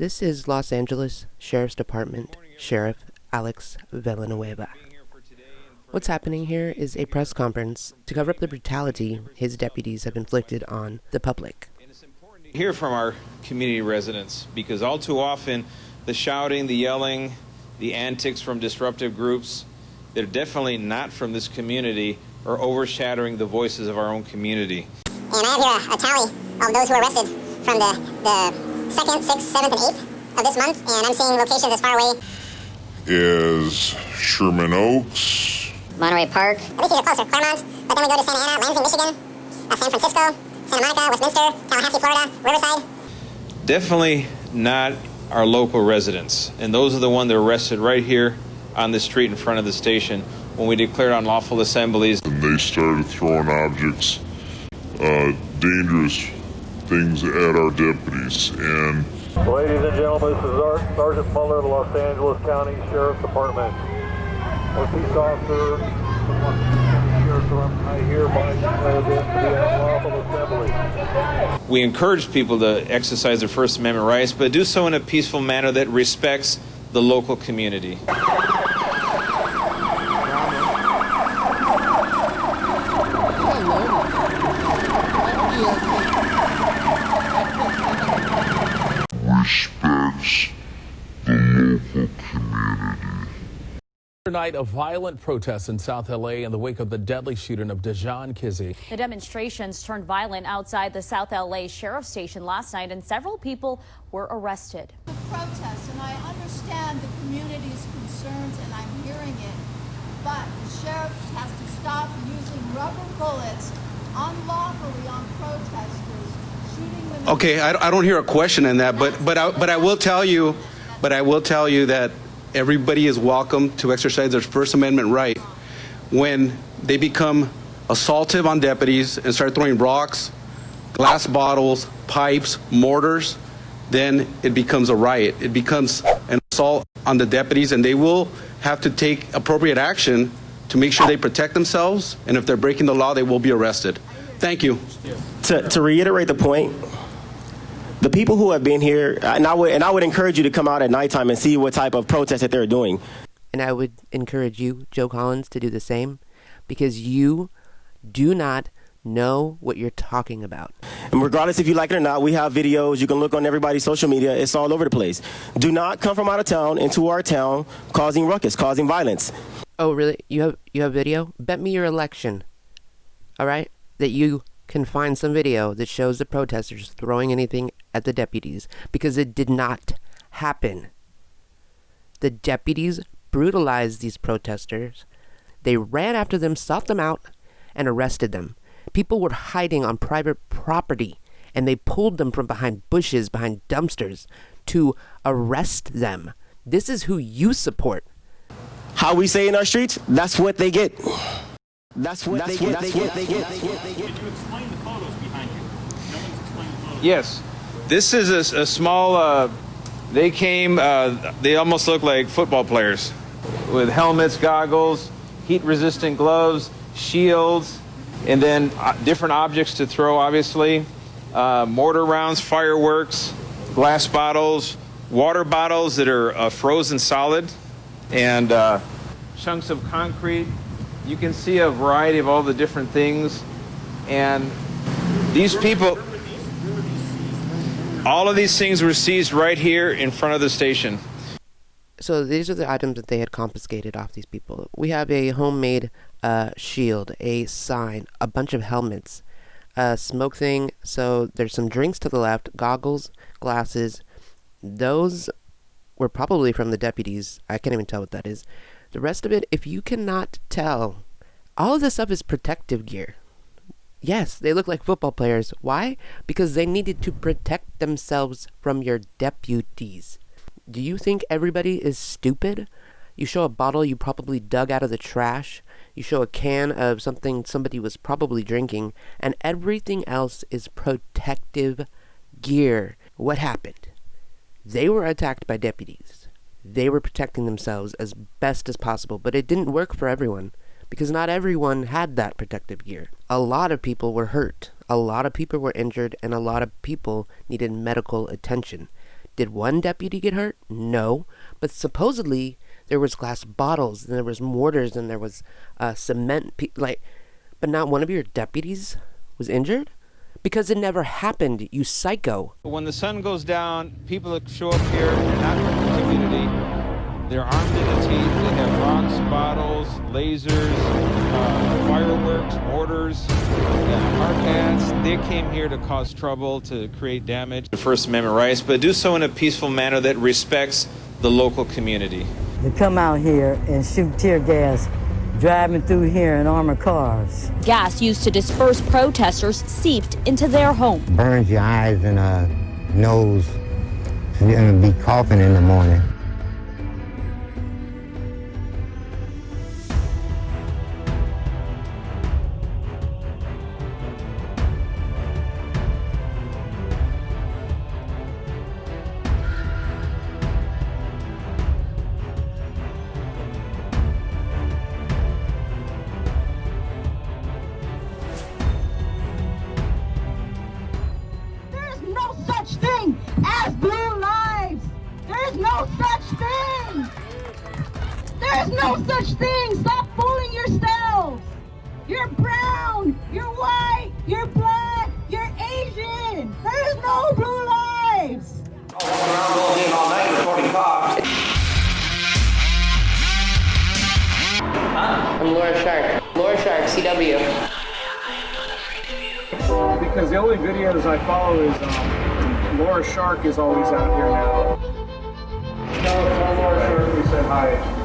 This is Los Angeles Sheriff's Department Sheriff Alex Villanueva. What's happening here is a press conference to cover up the brutality his deputies have inflicted on the public. Hear from our community residents, because all too often the shouting, the yelling, the antics from disruptive groups, they're definitely not from this community, are overshadowing the voices of our own community. And I have here a tally of those who were arrested from the 2nd, 6th, 7th, and 8th of this month, and I'm seeing locations as far away is Sherman Oaks, Monterey Park. At least these are closer. Claremont, but then we go to Santa Ana, Lansing, Michigan, San Francisco, Santa Monica, Westminster, Tallahassee, Florida, Riverside. Definitely not our local residents, and those are the ones that were arrested right here on the street in front of the station when we declared unlawful assemblies. And they started throwing objects, dangerous things at our deputies. And ladies and gentlemen, this is Sergeant Muller of the Los Angeles County Sheriff's Department. A peace officer from Los Angeles Sheriff's Department, I hereby declare this to be an unlawful assembly. We encourage people to exercise their First Amendment rights, but do so in a peaceful manner that respects the local community. respects the local community. Night of violent protests in South LA in the wake of the deadly shooting of Dejan Kizzy. The demonstrations turned violent outside the South LA Sheriff's Station last night, and several people were arrested. The protests, and I understand the community's concerns, and I'm hearing it, but the sheriff has to stop using rubber bullets unlawfully on protesters, shooting them. Okay, I don't hear a question in that, but I will tell you that everybody is welcome to exercise their First Amendment right. When they become assaultive on deputies and start throwing rocks, glass bottles, pipes, mortars, then it becomes a riot. It becomes an assault on the deputies, and they will have to take appropriate action to make sure they protect themselves, and if they're breaking the law, they will be arrested. Thank you. To reiterate the point, the people who have been here, and I would encourage you to come out at nighttime and see what type of protest that they're doing. And I would encourage you, Joe Collins, to do the same, because you do not know what you're talking about. And regardless if you like it or not, we have videos. You can look on everybody's social media. It's all over the place. Do not come from out of town into our town causing ruckus, causing violence. Oh, really? You have video? Bet me your election, all right, that you can find some video that shows the protesters throwing anything at the deputies, because it did not happen. The deputies brutalized these protesters. They ran after them, sought them out, and arrested them. People were hiding on private property, and they pulled them from behind bushes, behind dumpsters, to arrest them. This is who you support. How we say in our streets, that's what they get. That's what they get. Did you explain the photos behind you? No one's explained the photos. Yes. This is a small, they came, they almost look like football players with helmets, goggles, heat-resistant gloves, shields, and then different objects to throw, obviously. Mortar rounds, fireworks, glass bottles, water bottles that are frozen solid, and chunks of concrete. You can see a variety of all the different things. And these people, all of these things were seized right here in front of the station. So these are the items that they had confiscated off these people. We have a homemade shield, a sign, a bunch of helmets, a smoke thing. So there's some drinks to the left, goggles, glasses. Those were probably from the deputies. I can't even tell what that is. The rest of it, if you cannot tell, all of this stuff is protective gear. Yes, they look like football players. Why? Because they needed to protect themselves from your deputies. Do you think everybody is stupid? You show a bottle you probably dug out of the trash. You show a can of something somebody was probably drinking. And everything else is protective gear. What happened? They were attacked by deputies. They were protecting themselves as best as possible, but it didn't work for everyone, because not everyone had that protective gear. A lot of people were hurt, a lot of people were injured, and a lot of people needed medical attention. Did one deputy get hurt? No. But supposedly there was glass bottles and there was mortars and there was cement, but not one of your deputies was injured? Because it never happened, you psycho. When the sun goes down, people that show up here, they're not from the community. They're armed to the teeth. They have rocks, bottles, lasers, fireworks, mortars, hard hats. They came here to cause trouble, to create damage. The First Amendment rights, but do so in a peaceful manner that respects the local community. To come out here and shoot tear gas, driving through here in armored cars. Gas used to disperse protesters seeped into their home. Burns your eyes and nose, so you're gonna be coughing in the morning. As blue lives. There's no such thing. There's no such thing. Stop fooling yourselves. You're brown. You're white. You're black. You're Asian. There's no blue lives. I'm LaurasharkCW. Because the only videos I follow is Laura Shark is always out here now. No, Laura Shark, we said hi.